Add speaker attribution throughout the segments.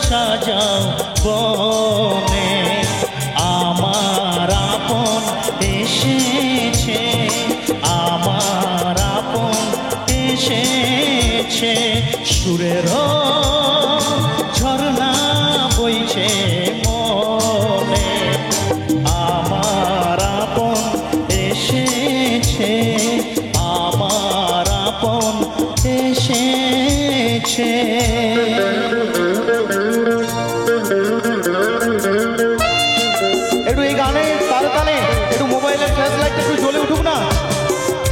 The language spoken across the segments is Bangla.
Speaker 1: সাজাও বনে আমার আপন এসেছে, আমার আপন এসেছে। সুরের ঝর্ণা বইছে মনে আমার আপন এসেছে, আমার আপন এসেছে। একটু এই গানে তালে তালে একটু মোবাইলের ফ্ল্যাশ লাইট একটু জ্বলে উঠুক না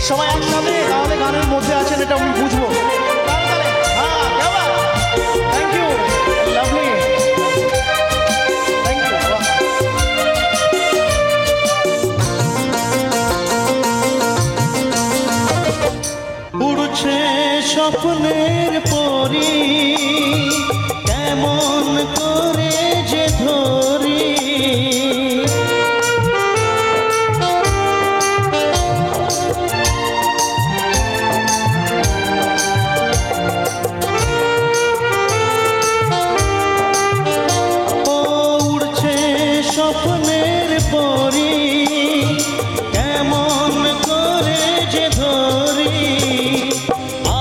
Speaker 1: সবাই একসাথে, তাহলে গানের মধ্যে আছেন এটা আমি বুঝবো। Thank you, lovely, thank you. উড়ছে স্বপ্নের পরি কেমন করে যে ধরি, স্বপ্নের পরি কেমন করে যে ধরি,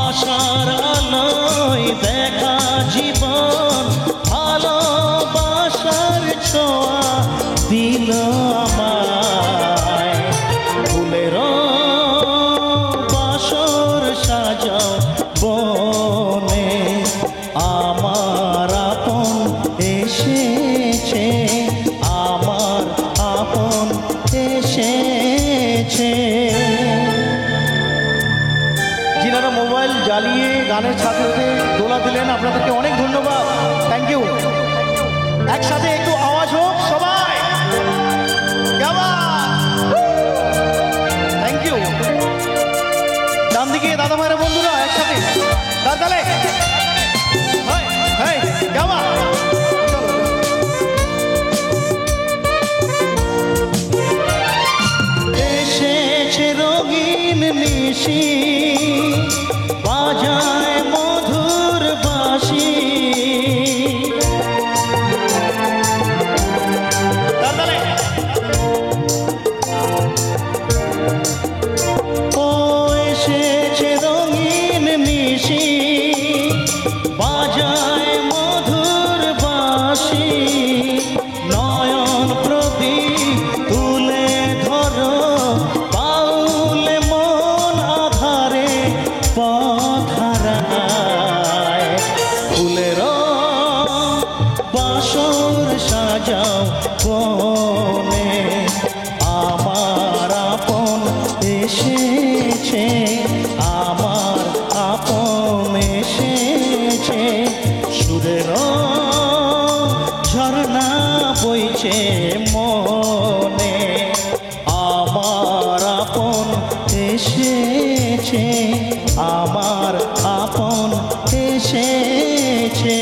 Speaker 1: আশার আলোয় দেখা জীবন ভালোবাসার ছোঁয়া দিল আমায়। ফুলের বাসর সাজাও বনে আমার আপন এসেছে, আমার আপন এসেছে। যিনারা মোবাইল জ্বালিয়ে গানের ছাত্রতে দোলা দিলেন আপনাদেরকে অনেক ধন্যবাদ, থ্যাংক ইউ। একসাথে একটু আওয়াজ হোক সবাই, থ্যাংক ইউ। ডান দিকে দাদা ভাইরা বন্ধুরা একসাথে তালে এসেছে রঙিন নিশি বাজায় মধুর বাঁশি, ও এসেছে রঙিন নিশি বাজায় মধুর বাঁশি, নয়ন প্রদীপ তুলে ধরো বাউলে মন আধারে পথ হারায়। ফুলের বাসর সাজাও বনে আমার আপন এসেছে, আমার আপন এসেছে। সুরের ঝর্ণা বইছে মনে আমার আপন এসেছে, আমার আপন এসেছে।